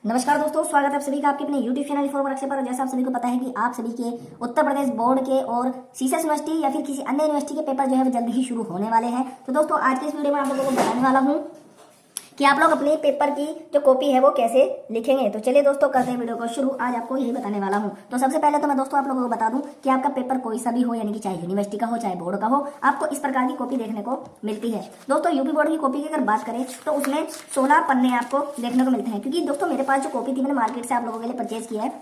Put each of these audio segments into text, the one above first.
नमस्कार दोस्तों, स्वागत है आप सभी का आपके अपने YouTube चैनल फॉर वर्क पर। जैसा आप सभी को पता है कि आप सभी के उत्तर प्रदेश बोर्ड के और सीसेस यूनिवर्सिटी या फिर किसी अन्य यूनिवर्सिटी के पेपर जो है वो जल्द ही शुरू होने वाले हैं। तो दोस्तों आज की इस वीडियो में आप लोगों को बताने वाला हूं कि आप लोग अपने पेपर की जो कॉपी है वो कैसे लिखेंगे। तो चलिए दोस्तों करते हैं वीडियो को शुरू। आज आपको यही बताने वाला हूं। तो सबसे पहले तो मैं दोस्तों आप लोगों को बता दूं कि आपका पेपर कोई सा भी हो, यानी कि चाहे यूनिवर्सिटी का हो चाहे बोर्ड का हो, आपको इस प्रकार की कॉपी देखने को मिलती है। दोस्तों यूपी बोर्ड की कॉपी की अगर बात करें तो उसमें 16 पन्ने आपको देखने को मिलते हैं, क्योंकि दोस्तों मेरे पास जो कॉपी थी मैंने मार्केट से आप लोगों के लिए परचेज किया है,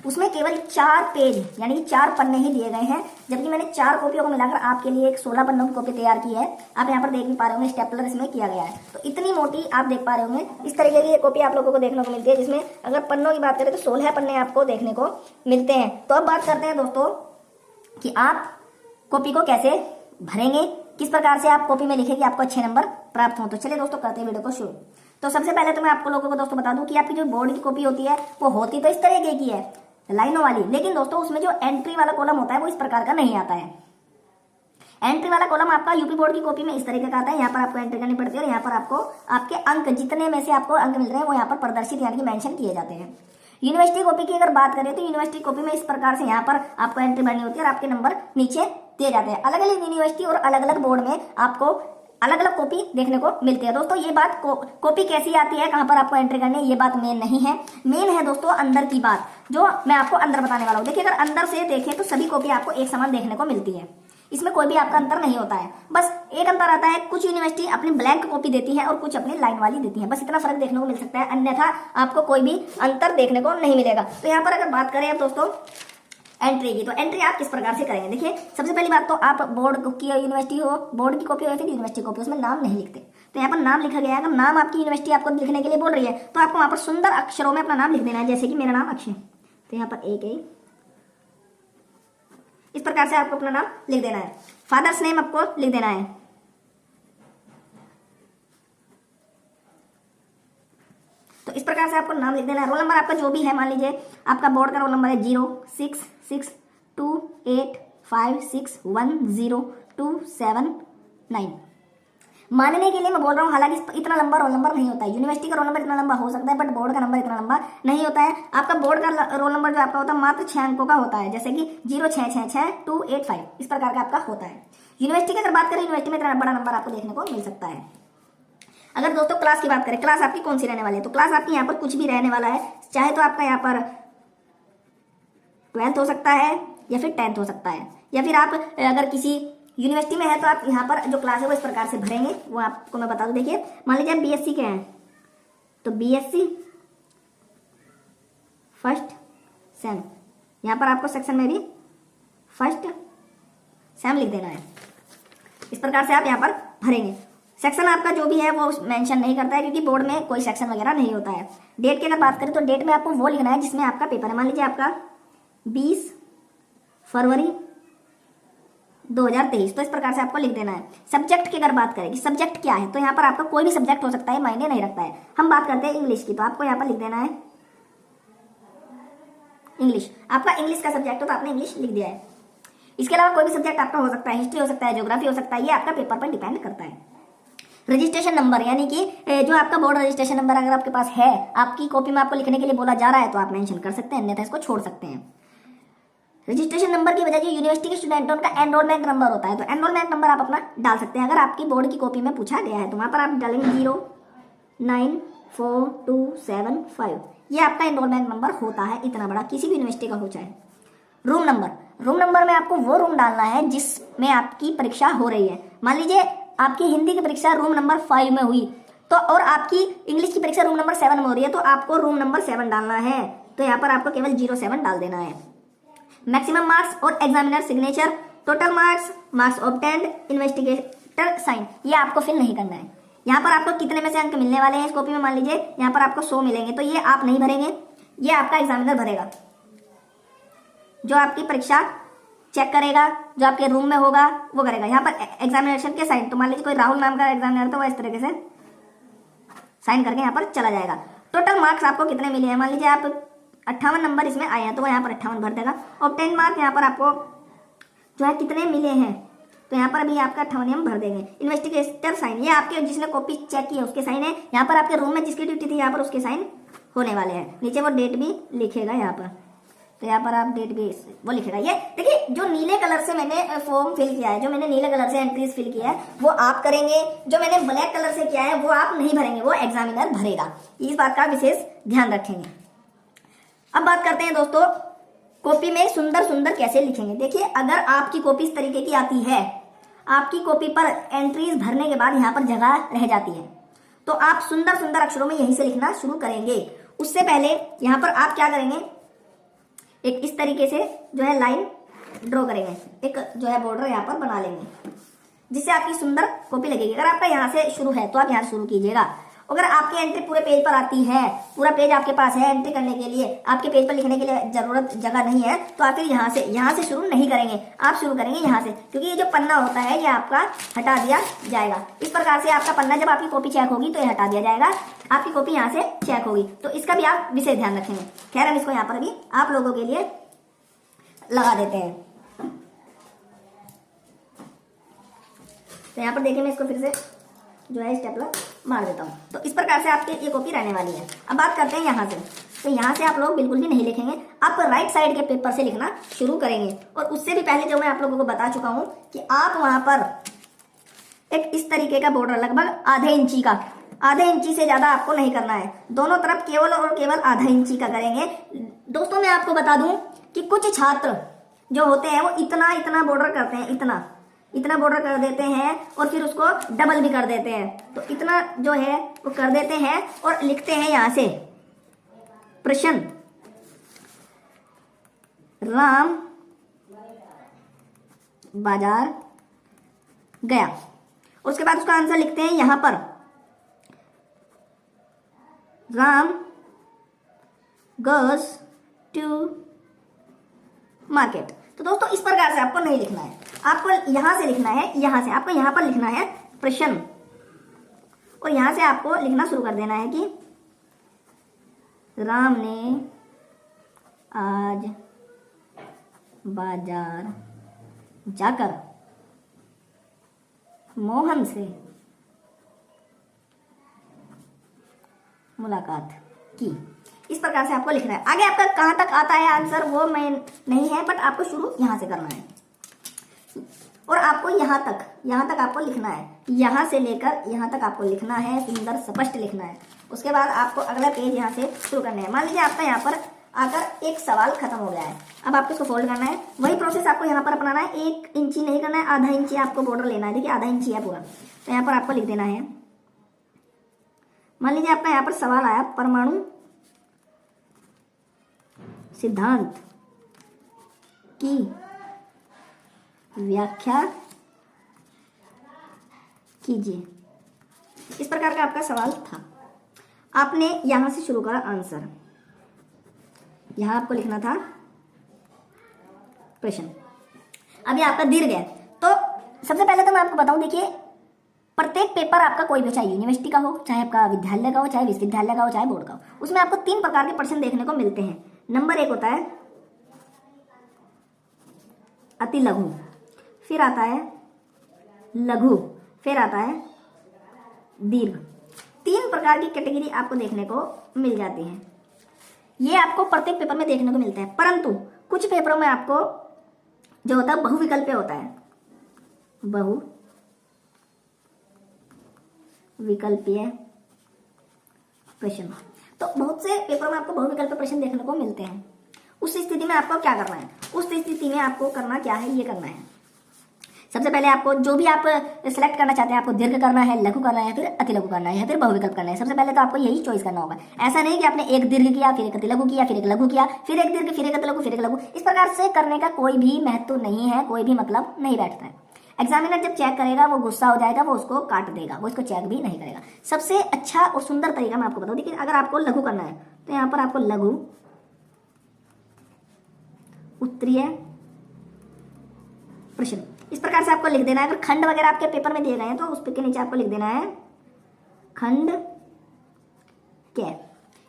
उसमें केवल 4 पेज यानी कि 4 पन्ने ही दिए गए हैं, जबकि मैंने 4 कॉपियों को मिलाकर आपके लिए एक 16 पन्नों की कॉपी तैयार की है। आप यहाँ पर देख भी पा रहे होंगे, स्टेपलर इसमें किया गया है। तो इतनी मोटी आप देख पा रहे होंगे, इस तरीके की कॉपी आप लोगों को देखने को मिलती है, जिसमें अगर पन्नों की बात करें तो 16 पन्ने आपको देखने को मिलते हैं। तो अब बात करते हैं दोस्तों कि आप कॉपी को कैसे भरेंगे, किस प्रकार से आप कॉपी में लिखें कि आपको अच्छे नंबर प्राप्त हो। तो चलिए दोस्तों करते हैं वीडियो को शुरू। तो सबसे पहले तो मैं आपको लोगों को दोस्तों बता दूं कि आपकी जो बोर्ड की कॉपी होती है वो होती तो इस तरीके की है, लाइनों वाली, लेकिन दोस्तों उसमें जो एंट्री वाला कॉलम होता है वो इस प्रकार का नहीं आता है। एंट्री वाला कॉलम आपका यूपी बोर्ड की कॉपी में इस तरीके का आता है। यहाँ पर आपको एंट्री करनी पड़ती है और यहाँ पर आपको आपके अंक, जितने में से आपको अंक मिल रहे हैं वो यहाँ पर प्रदर्शित यानी कि मेंशन किए जाते हैं। यूनिवर्सिटी कॉपी की अगर बात करें तो यूनिवर्सिटी कॉपी में इस प्रकार से यहाँ पर आपको एंट्री भरनी होती है और आपके नंबर नीचे दिए जाते हैं। अलग अलग यूनिवर्सिटी और अलग अलग बोर्ड में आपको अलग अलग कॉपी देखने को मिलती है। दोस्तों ये बात कॉपी कैसी आती है, कहां पर आपको एंट्री करनी है, ये बात मेन नहीं है। मेन है दोस्तों अंदर की बात, जो मैं आपको अंदर बताने वाला हूं। देखिए अगर अंदर से देखें तो सभी कॉपी आपको एक समान देखने को मिलती है, इसमें कोई भी आपका अंतर नहीं होता है। बस एक अंतर आता है, कुछ यूनिवर्सिटी अपनी ब्लैंक कॉपी देती है और कुछ अपनी लाइन वाली देती है, बस इतना फर्क देखने को मिल सकता है, अन्यथा आपको कोई भी अंतर देखने को नहीं मिलेगा। तो यहाँ पर अगर बात करें अब दोस्तों एंट्री की, तो एंट्री आप किस प्रकार से करेंगे। देखिए सबसे पहली बात तो आप बोर्ड की यूनिवर्सिटी हो, बोर्ड की कॉपी हो या फिर यूनिवर्सिटी कॉपी, उसमें नाम नहीं लिखते। तो यहाँ पर नाम लिखा गया है, अगर नाम आपकी यूनिवर्सिटी आपको लिखने के लिए बोल रही है तो आपको वहां पर सुंदर अक्षरों में अपना नाम लिख देना है, जैसे कि मेरा नाम अक्षय। तो यहाँ पर एक इस प्रकार से आपको अपना नाम लिख देना है। फादर्स नेम आपको लिख देना है। तो इस प्रकार से आपको नाम लिख देना है। रोल नंबर आपका जो भी है, मान लीजिए आपका बोर्ड का रोल नंबर है 066285610279। मानने के लिए मैं बोल रहा हूँ, हालांकि इतना लंबा रोल नंबर नहीं होता है। यूनिवर्सिटी का रोल नंबर इतना लंबा हो सकता है, बट बोर्ड का नंबर इतना लंबा नहीं होता है। आपका बोर्ड का रोल नंबर जो आपका होता है मात्र 6 अंकों का होता है, जैसे कि 0666285 इस प्रकार का आपका होता है। यूनिवर्सिटी की अगर बात करें, यूनिवर्सिटी में इतना बड़ा नंबर आपको देखने को मिल सकता है। अगर दोस्तों क्लास की बात करें, क्लास आपकी कौन सी रहने वाली है, तो क्लास आपकी यहाँ पर कुछ भी रहने वाला है, चाहे तो आपका यहाँ पर 12th हो सकता है या फिर 10th हो सकता है, या फिर आप अगर किसी यूनिवर्सिटी में है तो आप यहाँ पर जो क्लास है वो इस प्रकार से भरेंगे। वो आपको मैं बता दूं, देखिए मान लीजिए आप बीएससी के हैं तो बीएससी फर्स्ट सेम, यहाँ पर आपको सेक्शन में भी फर्स्ट सेम लिख देना है। इस प्रकार से आप यहाँ पर भरेंगे। सेक्शन आपका जो भी है वो मेंशन नहीं करता है, क्योंकि बोर्ड में कोई सेक्शन वगैरह नहीं होता है। डेट की अगर बात करें तो डेट में आपको वो लिखना है जिसमें आपका पेपर है। मान लीजिए आपका 20 फरवरी 2023, तो इस प्रकार से आपको लिख देना है। सब्जेक्ट की अगर बात करें कि सब्जेक्ट क्या है, तो यहाँ पर आपका कोई भी सब्जेक्ट हो सकता है, मायने नहीं रखता है। हम बात करते हैं इंग्लिश की, तो आपको यहाँ पर लिख देना है इंग्लिश। आपका इंग्लिश का सब्जेक्ट हो तो आपने इंग्लिश लिख दिया है। इसके अलावा कोई भी सब्जेक्ट आपका हो सकता है, हिस्ट्री हो सकता है, ज्योग्राफी हो सकता है, ये आपका पेपर पर डिपेंड करता है। रजिस्ट्रेशन नंबर यानी कि जो आपका बोर्ड रजिस्ट्रेशन नंबर अगर आपके पास है, आपकी कॉपी में आपको लिखने के लिए बोला जा रहा है तो आप मेंशन कर सकते हैं, अन्यथा इसको छोड़ सकते हैं। रजिस्ट्रेशन नंबर की वजह जो यूनिवर्सिटी के स्टूडेंट उनका एनरोलमेंट नंबर होता है, तो एनरोलमेंट नंबर आप अपना डाल सकते हैं। अगर आपकी बोर्ड की कॉपी में पूछा गया है तो वहां पर आप डालेंगे 094275, ये आपका एनरोलमेंट नंबर होता है, इतना बड़ा, किसी भी यूनिवर्सिटी का हो चाहे। रूम नंबर में आपको वो रूम डालना है जिसमें आपकी परीक्षा हो रही है। मान लीजिए आपकी हिंदी की परीक्षा रूम नंबर 5 में हुई तो, और आपकी इंग्लिश की परीक्षा रूम नंबर 7 में हो रही है, तो आपको रूम नंबर 7 डालना है। तो यहाँ पर आपको केवल 07 डाल देना है। मैक्सिमम मार्क्स और examiner signature, total marks obtained, investigator sign, ये आपको फिल नहीं करना है। यहाँ पर आपको कितने में से अंक मिलने वाले हैं इस कॉपी में, मान लीजिए यहाँ पर आपको 100 मिलेंगे, तो ये आप नहीं भरेंगे, ये आपका एग्जामिनर भरेगा, जो आपकी परीक्षा चेक करेगा, जो आपके रूम में होगा वो करेगा। यहाँ पर एग्जामिनेशन के साइन, तो मान लीजिए कोई राहुल नाम का एग्जामिनर तो वो इस तरीके से साइन करके यहाँ पर चला जाएगा। टोटल मार्क्स आपको कितने मिले हैं, मान लीजिए आप 58 नंबर इसमें आए हैं तो वो यहाँ पर 58 भर देगा। और 10 मार्क यहाँ पर आपको जो है कितने मिले हैं, तो यहाँ पर अभी आपका 58 हम भर देंगे। इन्वेस्टिगेटर साइन, ये आपके जिसने कॉपी चेक की है उसके साइन है। यहाँ पर आपके रूम में जिसकी ड्यूटी थी यहाँ पर उसके साइन होने वाले हैं। नीचे वो डेट भी लिखेगा यहाँ पर, तो यहाँ पर आप डेट भी वो लिखेगा। ये देखिए जो नीले कलर से मैंने फॉर्म फिल किया है, जो मैंने नीले कलर से एंट्रीज फिल किया है वो आप करेंगे, जो मैंने ब्लैक कलर से किया है वो आप नहीं भरेंगे, वो एग्जामिनर भरेगा। इस बात का विशेष ध्यान रखेंगे। अब बात करते हैं दोस्तों कॉपी में सुंदर सुंदर कैसे लिखेंगे। देखिए अगर आपकी कॉपी इस तरीके की आती है, आपकी कॉपी पर एंट्रीज भरने के बाद यहाँ पर जगह रह जाती है, तो आप सुंदर सुंदर अक्षरों में यहीं से लिखना शुरू करेंगे। उससे पहले यहाँ पर आप क्या करेंगे, एक इस तरीके से जो है लाइन ड्रॉ करेंगे, एक जो है बॉर्डर यहाँ पर बना लेंगे, जिससे आपकी सुंदर कॉपी लगेगी। अगर आपका यहाँ से शुरू है तो आप यहाँ से शुरू कीजिएगा। अगर आपकी एंट्री पूरे पेज पर आती है, पूरा पेज आपके पास है एंट्री करने के लिए, आपके पेज पर लिखने के लिए जरूरत जगह नहीं है, तो आप फिर यहाँ से शुरू नहीं करेंगे, आप शुरू करेंगे यहाँ से, क्योंकि ये जो पन्ना होता है ये आपका हटा दिया जाएगा। इस प्रकार से आपका पन्ना जब आपकी कॉपी चेक होगी तो ये हटा दिया जाएगा, आपकी कॉपी यहाँ से चेक होगी। तो इसका भी आप विशेष ध्यान रखेंगे। खैर हम इसको यहाँ पर भी आप लोगों के लिए लगा देते हैं। तो यहाँ पर देखिए मैं इसको फिर से जो है स्टेपलर मार देता हूँ। तो इस प्रकार से आपकी ये कॉपी रहने वाली है। अब बात करते हैं यहाँ से। तो यहाँ से आप लोग बिल्कुल भी नहीं लिखेंगे, आप राइट साइड के पेपर से लिखना शुरू करेंगे। और उससे भी पहले जो मैं आप लोगों को बता चुका हूँ कि आप वहाँ पर एक इस तरीके का बॉर्डर लगभग आधे इंची का, आधे इंची से ज्यादा आपको नहीं करना है, दोनों तरफ केवल और केवल आधा इंची का करेंगे। दोस्तों मैं आपको बता दूं कि कुछ छात्र जो होते हैं वो इतना इतना बॉर्डर करते हैं, इतना बॉर्डर कर देते हैं और फिर उसको डबल भी कर देते हैं। तो इतना जो है वो कर देते हैं और लिखते हैं यहाँ से प्रश्न राम बाजार गया, उसके बाद उसका आंसर लिखते हैं यहां पर राम goes टू मार्केट। तो दोस्तों इस प्रकार से आपको नहीं लिखना है, आपको यहां से लिखना है, यहां से आपको यहां पर लिखना है प्रश्न, और यहां से आपको लिखना शुरू कर देना है कि राम ने आज बाजार जाकर मोहन से मुलाकात की। इस प्रकार से आपको लिखना है। आगे आपका कहां तक आता है आंसर वो मैं नहीं है, बट आपको शुरू यहां से करना है और आपको यहां तक आपको लिखना है, यहां से लेकर यहां तक आपको लिखना है, सुंदर स्पष्ट लिखना है। उसके बाद आपको अगला पेज यहां से शुरू करना है। मान लीजिए आपका यहां पर आकर एक सवाल खत्म हो गया है, अब आपको इसको फोल्ड करना है। वही प्रोसेस आपको यहाँ पर अपनाना है, 1 इंची नहीं करना है, आधा इंची आपको बॉर्डर लेना है। देखिए आधा इंची है पूरा, तो यहाँ पर आपको लिख देना है। मान लीजिए आपका यहाँ पर सवाल आया परमाणु सिद्धांत की व्याख्या कीजिए। इस प्रकार का आपका सवाल था, आपने यहां से शुरू करा आंसर, यहां आपको लिखना था प्रश्न। अभी आपका दीर्घ है, तो सबसे पहले तो मैं आपको बताऊं, देखिए प्रत्येक पेपर आपका कोई भी, चाहे यूनिवर्सिटी का हो, चाहे आपका विद्यालय का हो, चाहे विश्वविद्यालय का हो, चाहे बोर्ड का हो, उसमें आपको 3 प्रकार के प्रश्न देखने को मिलते हैं। नंबर 1 होता है अति लघु, फिर आता है लघु, फिर आता है दीर्घ। 3 प्रकार की कैटेगरी आपको देखने को मिल जाती है। ये आपको प्रत्येक पेपर में देखने को मिलता है, परंतु कुछ पेपरों में आपको जो होता है बहुविकल्पीय होता है, बहुविकल्पीय प्रश्न। तो बहुत से पेपरों में आपको बहुविकल्पीय प्रश्न देखने को मिलते हैं। उस स्थिति में आपको क्या करना है, उस स्थिति में आपको करना क्या है, ये करना है। सबसे पहले आपको जो भी आप सिलेक्ट करना चाहते हैं, आपको दीर्घ करना है, लघु करना है, फिर अति लघु करना है, या फिर बहुविकल्प करना है। सबसे पहले तो आपको यही चॉइस करना होगा। ऐसा नहीं कि आपने एक दीर्घ किया, फिर एक अति लघु किया, फिर एक लघु किया, फिर एक दीर्घ, फिर एक अति लघु, फिर एक लघु। इस प्रकार से करने का कोई भी महत्व नहीं है, कोई भी मतलब नहीं बैठता है। एग्जामिनर जब चेक करेगा वो गुस्सा हो जाएगा, वो उसको काट देगा, वो इसको चेक भी नहीं करेगा। सबसे अच्छा और सुंदर तरीका मैं आपको बताऊं, देखिए अगर आपको लघु करना है तो यहाँ पर आपको लघु उत्तरीय प्रश्न इस प्रकार से आपको लिख देना है। अगर खंड वगैरह आपके पेपर में दिए गए हैं तो उस के नीचे आपको लिख देना है खंड के,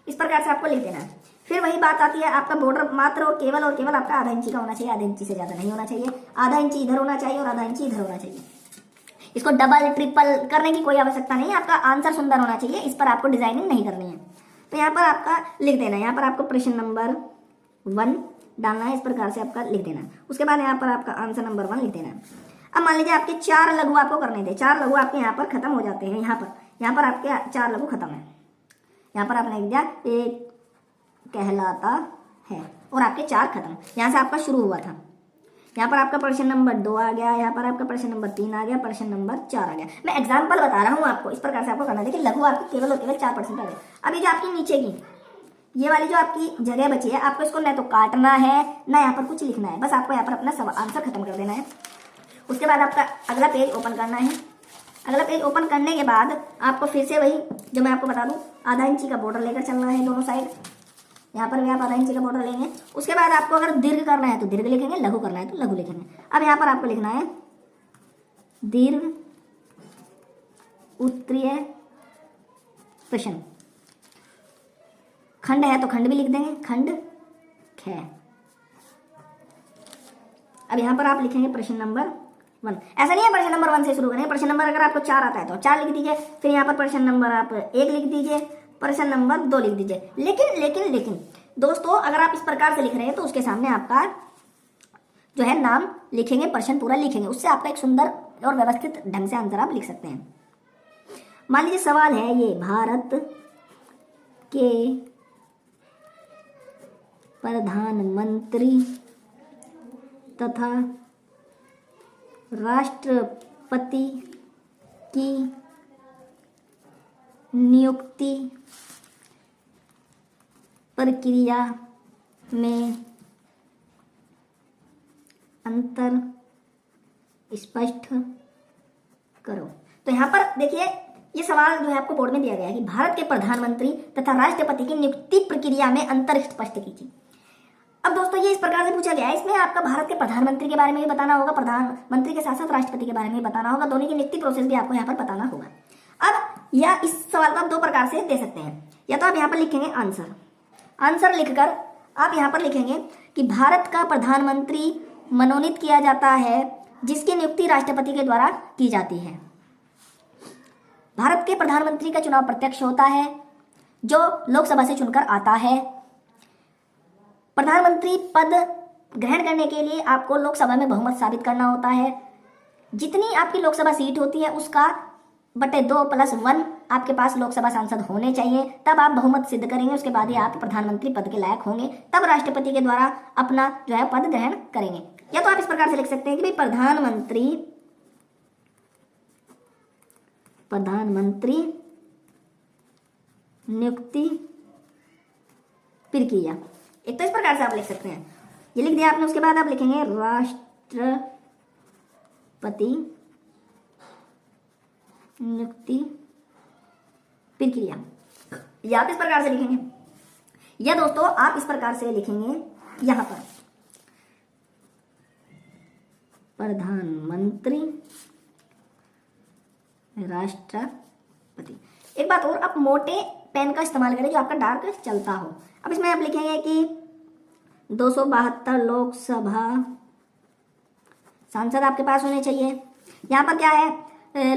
इस प्रकार से आपको लिख देना है। फिर वही बात आती है, आपका बॉर्डर मात्र और केवल आपका आधा इंची का होना चाहिए, आधा इंची से ज्यादा नहीं होना चाहिए। आधा इंची इधर होना चाहिए और आधा इंची इधर होना चाहिए। इसको डबल ट्रिपल करने की कोई आवश्यकता नहीं है, आपका आंसर सुंदर होना चाहिए, इस पर आपको डिजाइनिंग नहीं करनी है। तो यहाँ पर आपका लिख देना है, यहाँ पर आपको प्रश्न नंबर 1 डालना है, इस प्रकार से आपका लिख देना है। उसके बाद यहाँ पर आपका आंसर नंबर 1 लिख देना है। अब मान लीजिए आपके 4 लघु आपको करने थे, 4 लघु आपके यहाँ पर खत्म हो जाते हैं, यहाँ पर आपके 4 लघु खत्म है। यहाँ पर आपने लिख दिया एक कहलाता है और आपके 4 खत्म, यहाँ से आपका शुरू हुआ था। यहाँ पर आपका प्रश्न नंबर 2 आ गया, यहाँ पर आपका प्रश्न नंबर 3 आ गया, प्रश्न नंबर 4 आ गया। मैं एग्जाम्पल बता रहा हूँ आपको, इस प्रकार से आपको करना है। देखिए लघु आपको केवल और केवल 4% आ गए। अभी जो आपकी नीचे की ये वाली जो आपकी जगह बची है, आपको इसको न तो काटना है ना यहाँ पर कुछ लिखना है, बस आपको यहाँ पर अपना आंसर खत्म कर देना है। उसके बाद आपका अगला पेज ओपन करना है। अगला पेज ओपन करने के बाद आपको फिर से वही जो मैं आपको बता दूं, आधा इंची का बॉर्डर लेकर चलना है दोनों साइड। यहाँ पर भी आप आधा इंची का बॉर्डर लेंगे। उसके बाद आपको अगर दीर्घ करना है तो दीर्घ लिखेंगे, लघु करना है तो लघु लिखेंगे। अब यहाँ पर आपको लिखना है दीर्घ उत्तरीय प्रश्न, खंड है तो खंड भी लिख देंगे, खंड ख। अब यहाँ पर आप लिखेंगे प्रश्न नंबर 1। ऐसा नहीं है प्रश्न नंबर 1 से शुरू करें, प्रश्न नंबर अगर आपको 4 आता है तो 4 लिख दीजिए, फिर यहाँ पर प्रश्न नंबर आप 1 लिख दीजिए, प्रश्न नंबर 2 लिख दीजिए। लेकिन दोस्तों अगर आप इस प्रकार से लिख रहे हैं तो उसके सामने आपका जो है नाम लिखेंगे, प्रश्न पूरा लिखेंगे, उससे आपका एक सुंदर और व्यवस्थित ढंग से आंसर आप लिख सकते हैं। मान लीजिए सवाल है ये, भारत के प्रधानमंत्री तथा राष्ट्रपति की नियुक्ति प्रक्रिया में अंतर स्पष्ट करो। तो यहाँ पर देखिए ये सवाल जो है आपको बोर्ड में दिया गया है कि भारत के प्रधानमंत्री तथा राष्ट्रपति की नियुक्ति प्रक्रिया में अंतर स्पष्ट कीजिए। अब दोस्तों ये इस प्रकार से पूछा गया है, इसमें आपका भारत के प्रधानमंत्री के बारे में भी बताना होगा, प्रधानमंत्री के साथ साथ राष्ट्रपति के बारे में भी बताना होगा, दोनों की नियुक्ति प्रोसेस भी आपको यहाँ पर बताना होगा। अब या इस सवाल को आप 2 प्रकार से दे सकते हैं, या तो आप यहाँ पर लिखेंगे आंसर लिखकर आप यहाँ पर लिखेंगे कि भारत का प्रधानमंत्री मनोनीत किया जाता है जिसकी नियुक्ति राष्ट्रपति के द्वारा की जाती है। भारत के प्रधानमंत्री का चुनाव प्रत्यक्ष होता है जो लोकसभा से चुनकर आता है। प्रधानमंत्री पद ग्रहण करने के लिए आपको लोकसभा में बहुमत साबित करना होता है। जितनी आपकी लोकसभा सीट होती है उसका बटे 2+1 आपके पास लोकसभा सांसद होने चाहिए, तब आप बहुमत सिद्ध करेंगे। उसके बाद ही आप प्रधानमंत्री पद के लायक होंगे, तब राष्ट्रपति के द्वारा अपना जो है पद ग्रहण करेंगे। या तो आप इस प्रकार से लिख सकते हैं कि भाई प्रधानमंत्री नियुक्ति प्रक्रिया, एक तो इस प्रकार से आप लिख सकते हैं, ये लिख दिया आपने। उसके बाद आप लिखेंगे राष्ट्रपति नियुक्ति प्रक्रिया, या आप इस प्रकार से लिखेंगे, या दोस्तों आप इस प्रकार से लिखेंगे यहां पर प्रधानमंत्री राष्ट्रपति। एक बात और, आप मोटे पेन का इस्तेमाल करें जो आपका डार्क चलता हो। अब इसमें आप लिखेंगे कि 272 लोकसभा सांसद आपके पास होने चाहिए। यहाँ पर क्या है,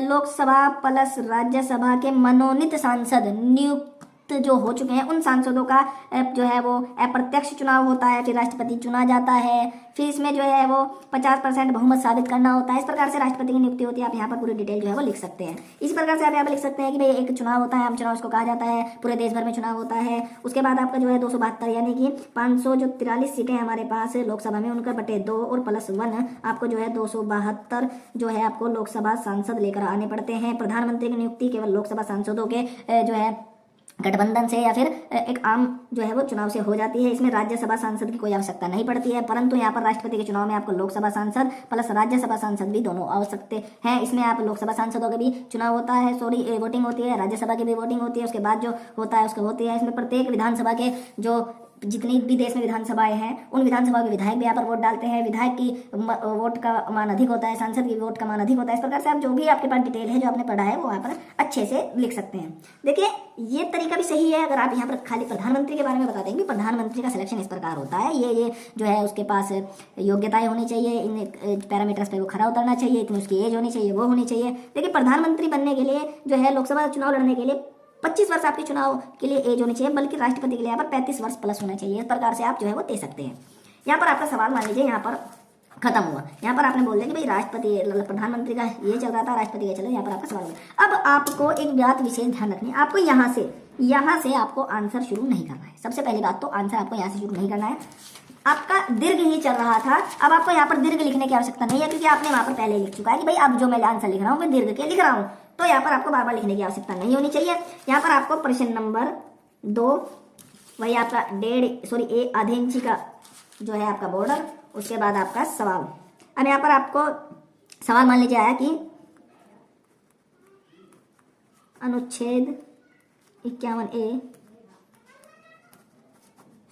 लोकसभा प्लस राज्यसभा के मनोनीत सांसद नियुक्त जो हो चुके हैं उन सांसदों का जो है वो अप्रत्यक्ष चुनाव होता है, फिर राष्ट्रपति चुना जाता है, फिर इसमें जो है वो 50% बहुमत साबित करना होता है। इस प्रकार से राष्ट्रपति की नियुक्ति होती है। आप यहाँ पर पूरी डिटेल जो है वो लिख सकते हैं। इस प्रकार से आप यहाँ पर लिख सकते हैं कि भाई एक चुनाव होता है, आम चुनाव उसको कहा जाता है, पूरे देश भर में चुनाव होता है। उसके बाद आपका जो है 272 यानी कि 543 सीटें हमारे पास लोकसभा में, उनका बटे 2 और +1 आपको जो है 272 जो है आपको लोकसभा सांसद लेकर आने पड़ते हैं। प्रधानमंत्री की नियुक्ति केवल लोकसभा सांसदों के जो है गठबंधन से या फिर एक आम जो है वो चुनाव से हो जाती है। इसमें राज्यसभा सांसद की कोई आवश्यकता नहीं पड़ती है, परंतु यहाँ पर राष्ट्रपति के चुनाव में आपको लोकसभा सांसद प्लस राज्यसभा सांसद भी दोनों आवश्यक हैं। इसमें आप लोकसभा सांसदों का भी चुनाव होता है, वोटिंग होती है, राज्यसभा की भी वोटिंग होती है। उसके बाद जो होता है उसको होती है। इसमें प्रत्येक विधानसभा के जो जितनी भी देश में विधानसभाएं हैं उन विधानसभा के विधायक भी यहाँ पर वोट डालते हैं। विधायक की वोट का मान अधिक होता है, सांसद की वोट का मान अधिक होता है। इस प्रकार से आप जो भी आपके पास डिटेल है जो आपने पढ़ा है वो यहाँ पर अच्छे से लिख सकते हैं। देखिए ये तरीका भी सही है। अगर आप यहाँ पर खाली प्रधानमंत्री के बारे में बता देंगे, प्रधानमंत्री का सिलेक्शन इस प्रकार होता है, ये जो है उसके पास योग्यताएं होनी चाहिए, इन पैरामीटर्स पे वो खरा उतरना चाहिए, इतनी उसकी एज होनी चाहिए, वो होनी चाहिए। देखिए प्रधानमंत्री बनने के लिए जो है लोकसभा चुनाव लड़ने के लिए 25 वर्ष आपके चुनाव के लिए एज होनी चाहिए, बल्कि राष्ट्रपति के लिए यहाँ पर 35 वर्ष प्लस होना चाहिए। इस प्रकार से आप जो है वो दे सकते हैं। यहाँ पर आपका सवाल मान लीजिए यहाँ पर खत्म हुआ। यहाँ पर आपने बोल दिया कि भाई राष्ट्रपति प्रधानमंत्री का ये चल रहा था, राष्ट्रपति का चल रहा है, यहाँ पर आपका सवाल हुआ। अब आपको एक बात विशेष ध्यान रखनी है, आपको यहाँ से आपको आंसर शुरू नहीं करना है। सबसे पहली बात तो आंसर आपको यहाँ से शुरू नहीं करना है। आपका दीर्घ ही चल रहा था, अब आपको यहाँ पर दीर्घ लिखने की आवश्यकता नहीं है, क्योंकि आपने वहां पर पहले लिख चुका है कि भाई अब जो मैं आंसर लिख रहा हूँ मैं दीर्घ के लिख रहा हूँ, तो यहाँ पर आपको बार बार लिखने की आवश्यकता नहीं होनी चाहिए। यहाँ पर आपको प्रश्न नंबर 2 वही आपका आधे इंची का जो है आपका बॉर्डर, उसके बाद आपका सवाल। अब यहाँ पर आपको सवाल मान लीजिए आया कि अनुच्छेद 51A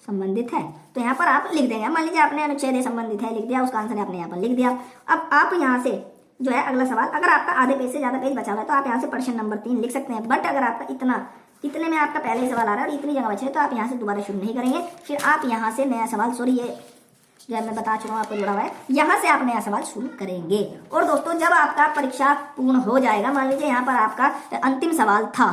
संबंधित है, तो यहाँ पर आप लिख देंगे। मान लीजिए आपने अनुच्छेद ए संबंधित है लिख दिया, उसका आंसर आपने यहाँ पर लिख दिया। अब आप यहाँ से जो है अगला सवाल, अगर आपका आधे पेज से ज्यादा पेज बचा हुआ है तो आप यहाँ से प्रश्न नंबर 3 लिख सकते हैं। बट अगर आपका इतने में आपका पहले ही सवाल आ रहा है और इतनी जगह बचे तो आप यहाँ से दोबारा शुरू नहीं करेंगे, फिर आप यहाँ से नया सवाल, ये जो मैं बता चुका हूँ आपको जुड़ा हुआ है, यहाँ से आप नया सवाल शुरू करेंगे। और दोस्तों जब आपका परीक्षा पूर्ण हो जाएगा, मान लीजिए यहाँ पर आपका अंतिम सवाल था,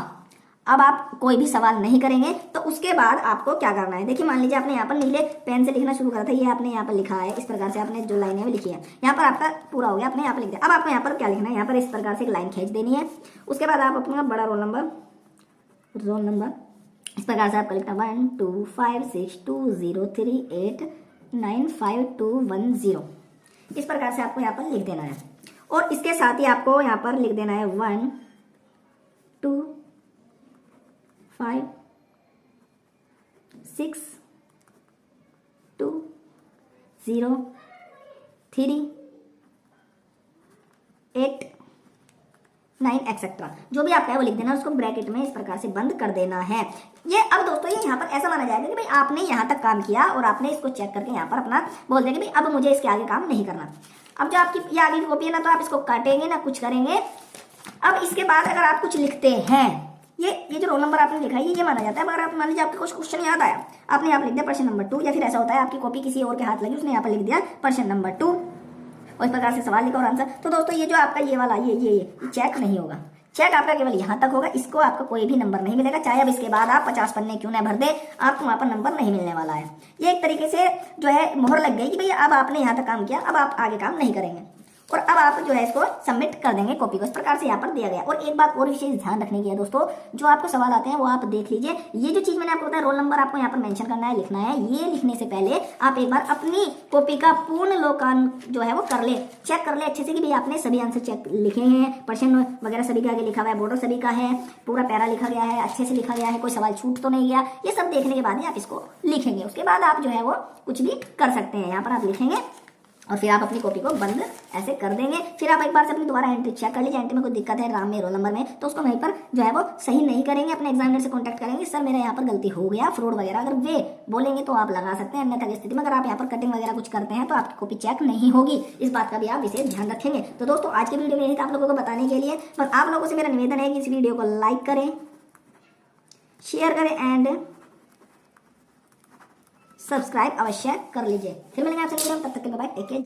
अब आप कोई भी सवाल नहीं करेंगे, तो उसके बाद आपको क्या करना है। देखिए मान लीजिए आपने यहाँ पर नीले पेन से लिखना शुरू करा था, ये आपने यहाँ पर लिखा है, इस प्रकार से आपने जो लाइनें लिखी है यहाँ पर आपका पूरा हो गया, आपने यहाँ पर लिख दिया। अब आपको यहाँ पर क्या लिखना है, यहाँ पर इस प्रकार से एक लाइन खींच देनी है। उसके बाद आप अपना बड़ा रोल नंबर इस प्रकार से आपका लिखना 1 2 5 6 2 0 3 8 9 5 2 1 0, इस प्रकार से आपको यहाँ पर लिख देना है। और इसके साथ ही आपको यहाँ पर लिख देना है 1 2 5 6 2 0 3 8 9 एक्सेट्रा, जो भी आपका है वो लिख देना, उसको ब्रैकेट में इस प्रकार से बंद कर देना है। ये अब दोस्तों ये यहाँ पर ऐसा माना जाएगा कि भाई आपने यहाँ तक काम किया और आपने इसको चेक करके यहाँ पर अपना बोल देंगे भाई अब मुझे इसके आगे काम नहीं करना। अब जो आपकी ये आगे की कॉपी है ना, तो आप इसको काटेंगे ना कुछ करेंगे। अब इसके बाद अगर आप कुछ लिखते हैं, ये जो रोल नंबर आपने लिखा है ये माना जाता है। अगर आप मान लीजिए आपको कुछ क्वेश्चन याद आया, आपने यहाँ पर लिख दिया प्रश्न नंबर 2, या फिर ऐसा होता है आपकी कॉपी किसी और के हाथ लगी, उसने यहाँ पर लिख दिया प्रश्न नंबर 2 और इस प्रकार से सवाल लिखा और आंसर। तो दोस्तों ये जो आपका ये वाला ये चेक नहीं होगा, चेक आपका केवल यहाँ तक होगा, इसको आपका कोई भी नंबर नहीं मिलेगा, चाहे अब इसके बाद आप 50 पन्ने क्यों ना भर दे, आपको वहां पर नंबर नहीं मिलने वाला है। ये एक तरीके से जो है मोहर लग गई कि भैया अब आपने यहाँ तक काम किया, अब आप आगे काम नहीं करेंगे, और अब आप जो है इसको सबमिट कर देंगे कॉपी को। इस प्रकार से यहाँ पर दिया गया। और एक बात और विशेष ध्यान रखने की है दोस्तों, जो आपको सवाल आते हैं वो आप देख लीजिए। ये जो चीज मैंने आपको बताया, रोल नंबर आपको यहाँ पर मेंशन करना है, लिखना है। ये लिखने से पहले आप एक बार अपनी कॉपी का पूर्ण लोकान जो है वो कर ले, चेक कर ले अच्छे से कि भाई आपने सभी आंसर चेक लिखे हैं, प्रश्न वगैरह सभी के आगे लिखा हुआ है, बॉर्डर सभी का है, पूरा पैरा लिखा गया है, अच्छे से लिखा गया है, कोई सवाल छूट तो नहीं गया। ये सब देखने के बाद ही आप इसको लिखेंगे। उसके बाद आप जो है वो कुछ भी कर सकते हैं। यहाँ पर आप लिखेंगे और फिर आप अपनी कॉपी को बंद ऐसे कर देंगे। फिर आप एक बार से अपनी दोबारा एंट्री चेक कर लीजिए, एंट्री में कोई दिक्कत है नाम में, रोल नंबर में, तो उसको वहीं पर जो है वो सही नहीं करेंगे, अपने एग्जामिनर से कांटेक्ट करेंगे, सर मेरा यहाँ पर गलती हो गया, फ्रॉड वगैरह अगर वे बोलेंगे तो आप लगा सकते हैं। अन्यथा की स्थिति में अगर आप यहाँ पर कटिंग वगैरह कुछ करते हैं तो आपकी कॉपी चेक नहीं होगी। इस बात का भी आप विशेष ध्यान रखेंगे। तो दोस्तों आज की वीडियो में यही था आप लोगों को बताने के लिए। बस आप लोगों से मेरा निवेदन है कि इस वीडियो को लाइक करें, शेयर करें एंड सब्सक्राइब अवश्य कर लीजिए। फिर मिलेंगे आपसे, तब तक के बाय, टेक केयर।